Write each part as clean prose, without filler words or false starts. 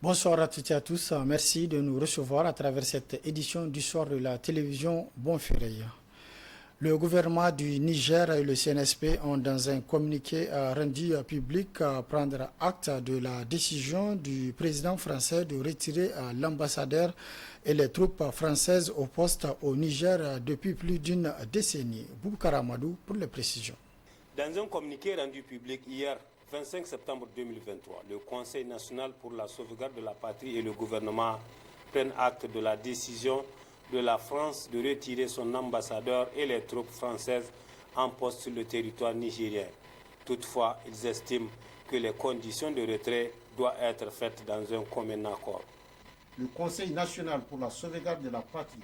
Bonsoir à toutes et à tous. Merci de nous recevoir à travers cette édition du soir de la télévision Bonferré. Le gouvernement du Niger et le CNSP ont, dans un communiqué rendu public, prendre acte de la décision du président français de retirer l'ambassadeur et les troupes françaises au poste au Niger depuis plus d'une décennie. Boubacar Amadou pour les précisions. Dans un communiqué rendu public hier, 25 septembre 2023, le Conseil national pour la sauvegarde de la patrie et le gouvernement prennent acte de la décision de la France de retirer son ambassadeur et les troupes françaises en poste sur le territoire nigérien. Toutefois, ils estiment que les conditions de retrait doivent être faites dans un commun accord. Le Conseil national pour la sauvegarde de la patrie,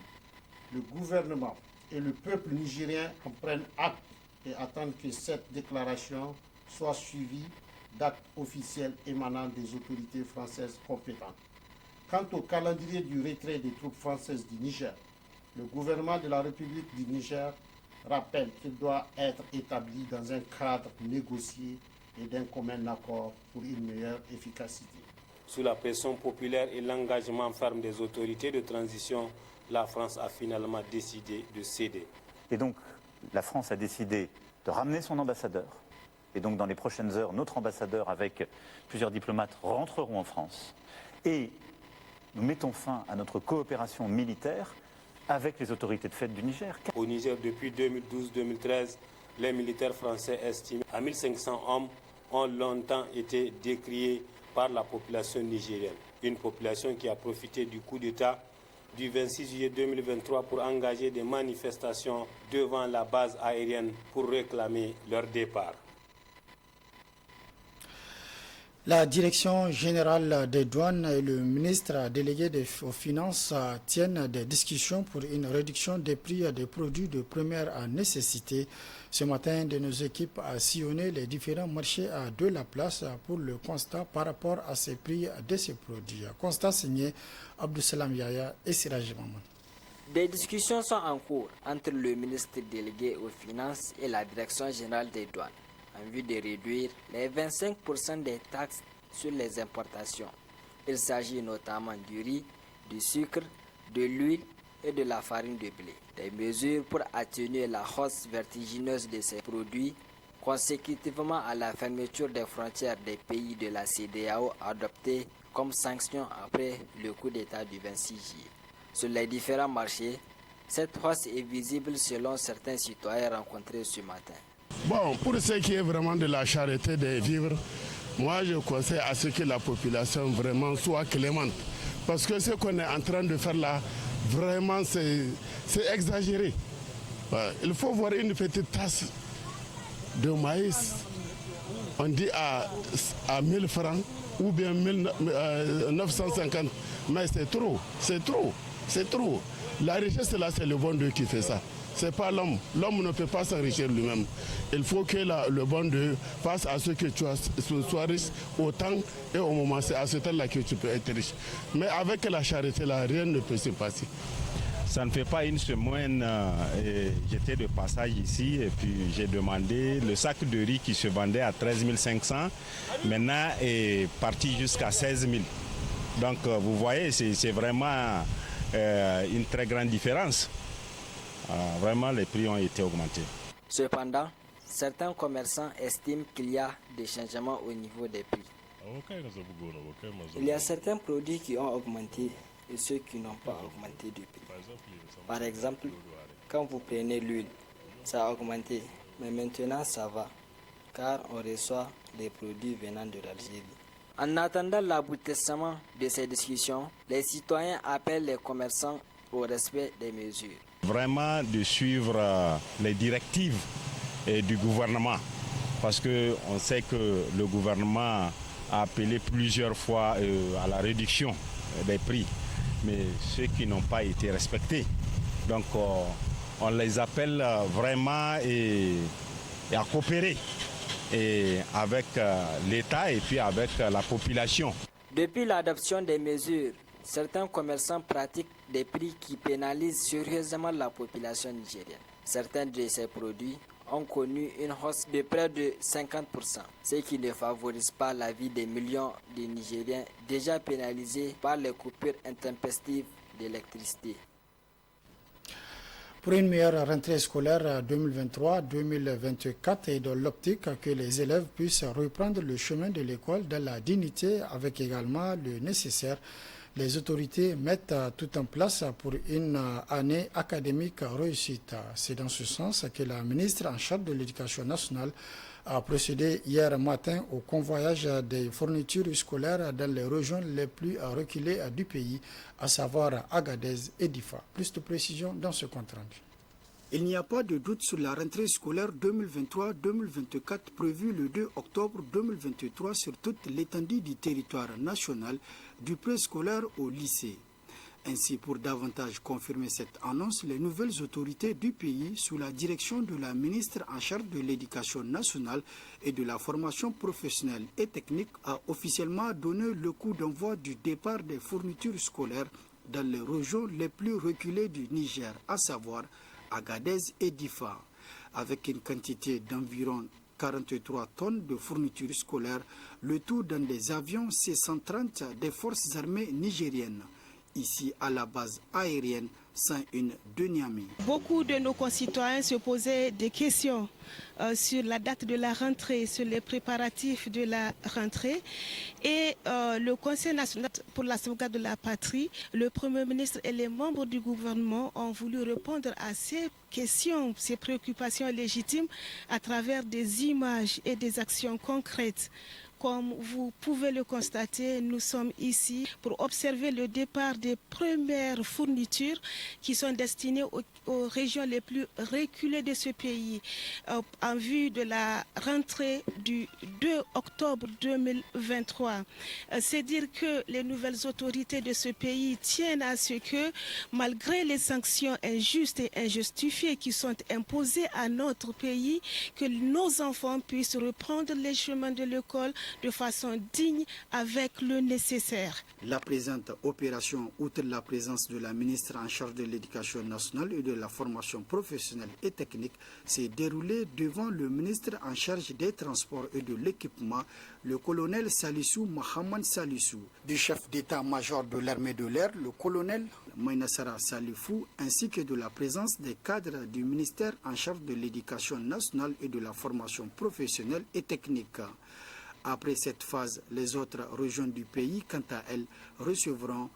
le gouvernement et le peuple nigérien en prennent acte et attendent que cette déclaration soit suivie d'actes officiels émanant des autorités françaises compétentes. Quant au calendrier du retrait des troupes françaises du Niger, le gouvernement de la République du Niger rappelle qu'il doit être établi dans un cadre négocié et d'un commun accord pour une meilleure efficacité. Sous la pression populaire et l'engagement ferme des autorités de transition, la France a finalement décidé de céder. Et donc, la France a décidé de ramener son ambassadeur. Et donc, dans les prochaines heures, notre ambassadeur, avec plusieurs diplomates, rentreront en France. Et nous mettons fin à notre coopération militaire avec les autorités de fait du Niger. Au Niger, depuis 2012-2013, les militaires français estimés à 1500 hommes ont longtemps été décriés par la population nigérienne. Une population qui a profité du coup d'État du 26 juillet 2023 pour engager des manifestations devant la base aérienne pour réclamer leur départ. La direction générale des douanes et le ministre délégué aux finances tiennent des discussions pour une réduction des prix des produits de première nécessité. Ce matin, de nos équipes a sillonné les différents marchés de la place pour le constat par rapport à ces prix de ces produits. Constat signé Abdou-Salam Yaya et Siraj Maman. Des discussions sont en cours entre le ministre délégué aux finances et la direction générale des douanes en vue de réduire les 25% des taxes sur les importations. Il s'agit notamment du riz, du sucre, de l'huile et de la farine de blé. Des mesures pour atténuer la hausse vertigineuse de ces produits consécutivement à la fermeture des frontières des pays de la CEDEAO adoptées comme sanction après le coup d'État du 26 juillet. Sur les différents marchés, cette hausse est visible selon certains citoyens rencontrés ce matin. Bon, pour ce qui est vraiment de la charité des vivres, moi je conseille à ce que la population vraiment soit clémente. Parce que ce qu'on est en train de faire là, vraiment c'est exagéré. Il faut voir une petite tasse de maïs, on dit à 1000 francs ou bien 950. Mais c'est trop, c'est trop, c'est trop. La richesse là, c'est le bon Dieu qui fait ça. C'est pas l'homme. L'homme ne peut pas s'enrichir lui-même. Il faut que le bon Dieu fasse à ce que tu sois riche au temps et au moment. C'est à ce temps-là que tu peux être riche. Mais avec la charité là, rien ne peut se passer. Ça ne fait pas une semaine, j'étais de passage ici et puis j'ai demandé le sac de riz qui se vendait à 13 500, maintenant est parti jusqu'à 16 000. Donc vous voyez, c'est vraiment une très grande différence. Vraiment, les prix ont été augmentés. Cependant, certains commerçants estiment qu'il y a des changements au niveau des prix. Il y a certains produits qui ont augmenté et ceux qui n'ont pas augmenté de prix. Par exemple, quand vous prenez l'huile, ça a augmenté, mais maintenant ça va, car on reçoit des produits venant de l'Algérie. En attendant l'aboutissement de ces discussions, les citoyens appellent les commerçants au respect des mesures. Vraiment de suivre les directives du gouvernement, parce qu'on sait que le gouvernement a appelé plusieurs fois à la réduction des prix, mais ceux qui n'ont pas été respectés. Donc on les appelle vraiment à coopérer avec l'État et puis avec la population. Depuis l'adoption des mesures, certains commerçants pratiquent des prix qui pénalisent sérieusement la population nigérienne. Certains de ces produits ont connu une hausse de près de 50%, ce qui ne favorise pas la vie des millions de Nigériens déjà pénalisés par les coupures intempestives d'électricité. Pour une meilleure rentrée scolaire 2023-2024 et dans l'optique que les élèves puissent reprendre le chemin de l'école dans la dignité avec également le nécessaire, les autorités mettent tout en place pour une année académique réussite. C'est dans ce sens que la ministre en charge de l'Éducation nationale a procédé hier matin au convoyage des fournitures scolaires dans les régions les plus reculées du pays, à savoir Agadez et Difa. Plus de précisions dans ce compte rendu. Il n'y a pas de doute sur la rentrée scolaire 2023-2024 prévue le 2 octobre 2023 sur toute l'étendue du territoire national, du préscolaire au lycée. Ainsi, pour davantage confirmer cette annonce, les nouvelles autorités du pays, sous la direction de la ministre en charge de l'Éducation nationale et de la formation professionnelle et technique, a officiellement donné le coup d'envoi du départ des fournitures scolaires dans les régions les plus reculées du Niger, à savoir Agadez et Difa, avec une quantité d'environ 43 tonnes de fournitures scolaires, le tout dans des avions C-130 des forces armées nigériennes, ici à la base aérienne 101 de Niamey. Beaucoup de nos concitoyens se posaient des questions sur la date de la rentrée, sur les préparatifs de la rentrée. Et le Conseil national pour la sauvegarde de la patrie, le Premier ministre et les membres du gouvernement ont voulu répondre à ces questions, ces préoccupations légitimes à travers des images et des actions concrètes. Comme vous pouvez le constater, nous sommes ici pour observer le départ des premières fournitures qui sont destinées aux régions les plus reculées de ce pays en vue de la rentrée du 2 octobre 2023. C'est dire que les nouvelles autorités de ce pays tiennent à ce que, malgré les sanctions injustes et injustifiées qui sont imposées à notre pays, que nos enfants puissent reprendre les chemins de l'école de façon digne avec le nécessaire. La présente opération, outre la présence de la ministre en charge de l'Éducation nationale et de la formation professionnelle et technique, s'est déroulée devant le ministre en charge des transports et de l'équipement, le colonel Salissou Mohamed Salissou, du chef d'état-major de l'armée de l'air, le colonel Maïnassara Salifou, ainsi que de la présence des cadres du ministère en charge de l'Éducation nationale et de la formation professionnelle et technique. Après cette phase, les autres régions du pays, quant à elles, recevront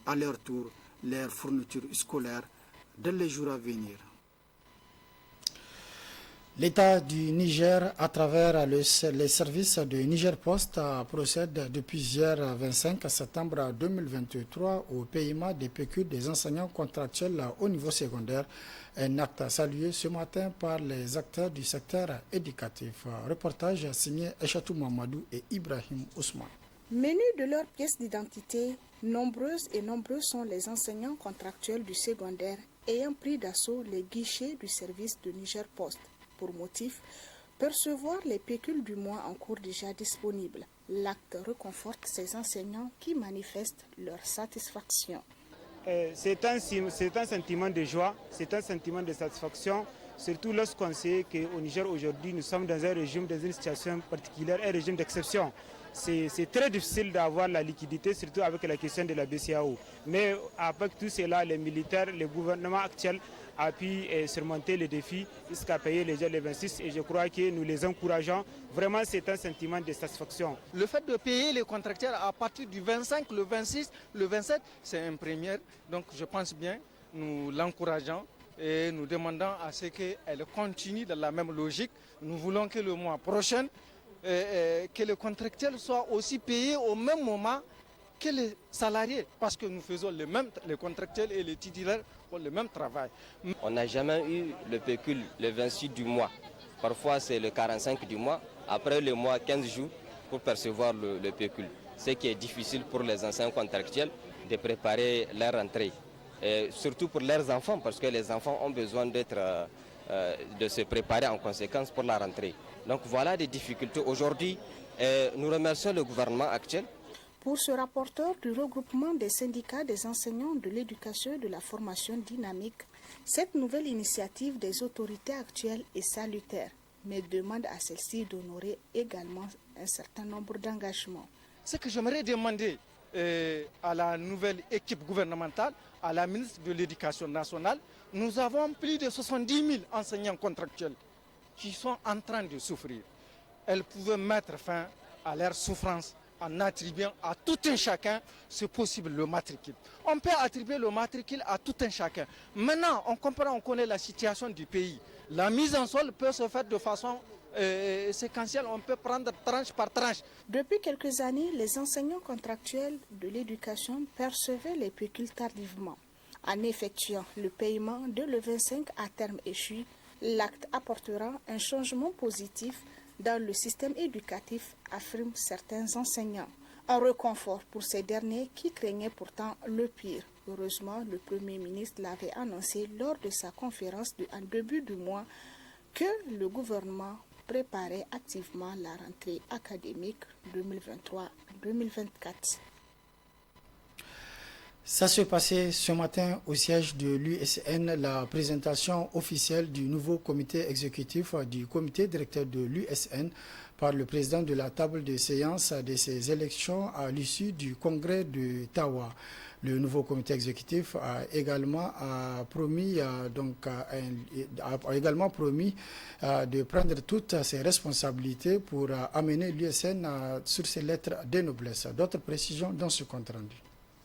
à leur tour leurs fournitures scolaires dans les jours à venir. L'État du Niger, à travers les services de Niger Post, procède depuis hier 25 septembre 2023 au paiement des pécules des enseignants contractuels au niveau secondaire. Un acte salué ce matin par les acteurs du secteur éducatif. Reportage signé Echatou Mamadou et Ibrahim Ousmane. Menus de leur pièce d'identité, nombreux sont les enseignants contractuels du secondaire ayant pris d'assaut les guichets du service de Niger Post. Pour motif, percevoir les pécules du mois en cours déjà disponibles. L'acte réconforte ces enseignants qui manifestent leur satisfaction. C'est un sentiment de joie, c'est un sentiment de satisfaction, surtout lorsqu'on sait qu'au Niger aujourd'hui, nous sommes dans un régime, dans une situation particulière, un régime d'exception. C'est très difficile d'avoir la liquidité, surtout avec la question de la BCAO. Mais avec tout cela, les militaires, le gouvernement actuel a pu surmonter les défis jusqu'à payer les 26 et je crois que nous les encourageons. Vraiment, c'est un sentiment de satisfaction. Le fait de payer les contracteurs à partir du 25, le 26, le 27, c'est une première. Donc je pense bien, nous l'encourageons et nous demandons à ce qu'elle continue dans la même logique. Nous voulons que le mois prochain, que les contractuels soient aussi payés au même moment que les salariés, parce que nous faisons les contractuels et les titulaires font le même travail. On n'a jamais eu le pécule le 26 du mois. Parfois c'est le 45 du mois, après le mois 15 jours pour percevoir le pécule. Ce qui est difficile pour les enseignants contractuels de préparer leur rentrée. Et surtout pour leurs enfants, parce que les enfants ont besoin de se préparer en conséquence pour la rentrée. Donc voilà des difficultés. Aujourd'hui, nous remercions le gouvernement actuel. Pour ce rapporteur du regroupement des syndicats des enseignants de l'éducation et de la formation dynamique, Cette nouvelle initiative des autorités actuelles est salutaire, mais demande à celles-ci d'honorer également un certain nombre d'engagements. Ce que j'aimerais demander à la nouvelle équipe gouvernementale, à la ministre de l'Éducation nationale, nous avons plus de 70 000 enseignants contractuels qui sont en train de souffrir. Elles pouvaient mettre fin à leur souffrance en attribuant à tout un chacun, c'est possible, le matricule. On peut attribuer le matricule à tout un chacun. Maintenant, on comprend, on connaît la situation du pays. La mise en solde peut se faire de façon séquentielle, on peut prendre tranche par tranche. Depuis quelques années, les enseignants contractuels de l'éducation percevaient les pécules tardivement. En effectuant le paiement de le 25 à terme échu, l'acte apportera un changement positif dans le système éducatif, affirment certains enseignants. Un réconfort pour ces derniers qui craignaient pourtant le pire. Heureusement, le Premier ministre l'avait annoncé lors de sa conférence en début du mois que le gouvernement préparait activement la rentrée académique 2023-2024. Ça s'est passé ce matin au siège de l'USN, la présentation officielle du nouveau comité exécutif du comité directeur de l'USN par le président de la table de séance de ces élections à l'issue du congrès de Tawa. Le nouveau comité exécutif a également promis de prendre toutes ses responsabilités pour amener l'USN sur ses lettres de noblesse. D'autres précisions dans ce compte rendu.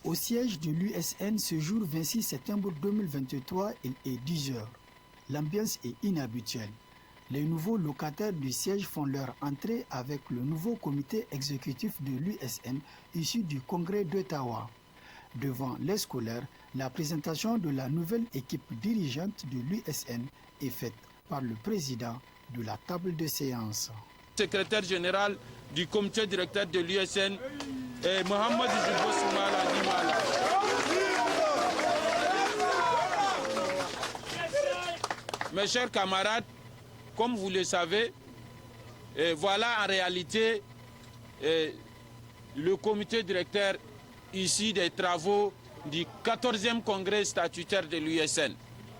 Au siège de l'USN ce jour 26 septembre 2023, il est 10h. L'ambiance est inhabituelle. Les nouveaux locataires du siège font leur entrée avec le nouveau comité exécutif de l'USN issu du congrès d'Ottawa. Devant les scolaires, la présentation de la nouvelle équipe dirigeante de l'USN est faite par le président de la table de séance. Secrétaire général du comité directeur de l'USN, Mohamed Jibo Soumala Dimala. Mes chers camarades, comme vous le savez, voilà en réalité le comité directeur ici des travaux du 14e congrès statutaire de l'USN.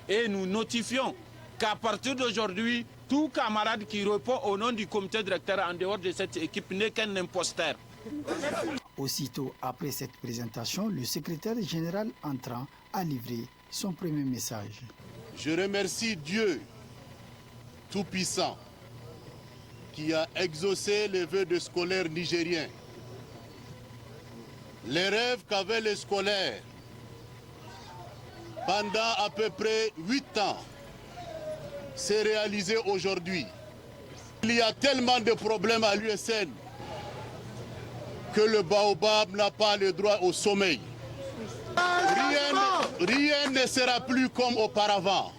Et nous notifions qu'à partir d'aujourd'hui, tout camarade qui répond au nom du comité directeur en dehors de cette équipe n'est qu'un imposteur. Aussitôt après cette présentation, le secrétaire général entrant a livré son premier message. Je remercie Dieu Tout-Puissant qui a exaucé les vœux des scolaires nigériens. Les rêves qu'avaient les scolaires pendant à peu près 8 ans s'est réalisé aujourd'hui. Il y a tellement de problèmes à l'USN que le baobab n'a pas le droit au sommeil. Rien ne sera plus comme auparavant.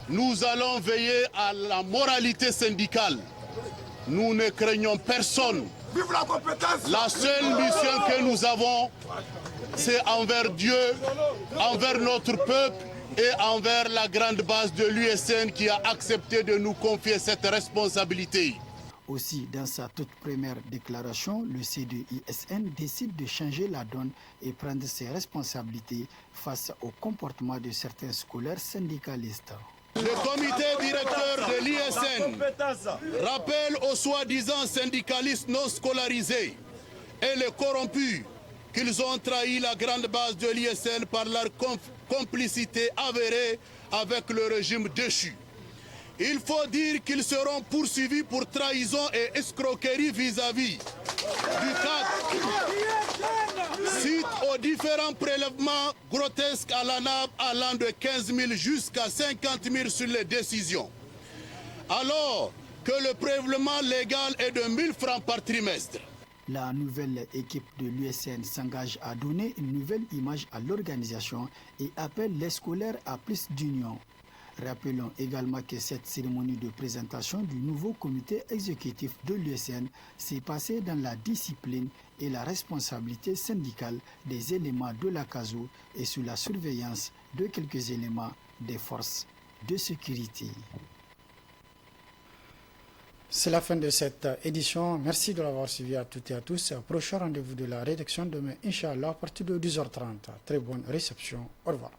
Nous allons veiller à la moralité syndicale. Nous ne craignons personne. Vive la compétence! La seule mission que nous avons, c'est envers Dieu, envers notre peuple et envers la grande base de l'USN qui a accepté de nous confier cette responsabilité. Aussi, dans sa toute première déclaration, le C2ISN décide de changer la donne et prendre ses responsabilités face au comportement de certains scolaires syndicalistes. Le comité directeur de l'ISN rappelle aux soi-disant syndicalistes non scolarisés et les corrompus qu'ils ont trahi la grande base de l'ISN par leur complicité avérée avec le régime déchu. Il faut dire qu'ils seront poursuivis pour trahison et escroquerie vis-à-vis du cadre, suite aux différents prélèvements grotesques à la NAB allant de 15 000 jusqu'à 50 000 sur les décisions. Alors que le prélèvement légal est de 1 000 francs par trimestre. La nouvelle équipe de l'USN s'engage à donner une nouvelle image à l'organisation et appelle les scolaires à plus d'union. Rappelons également que cette cérémonie de présentation du nouveau comité exécutif de l'USN s'est passée dans la discipline et la responsabilité syndicale des éléments de la CASO et sous la surveillance de quelques éléments des forces de sécurité. C'est la fin de cette édition. Merci de l'avoir suivi à toutes et à tous. Prochain rendez-vous de la rédaction demain, Inch'Allah, à partir de 10h30. Très bonne réception. Au revoir.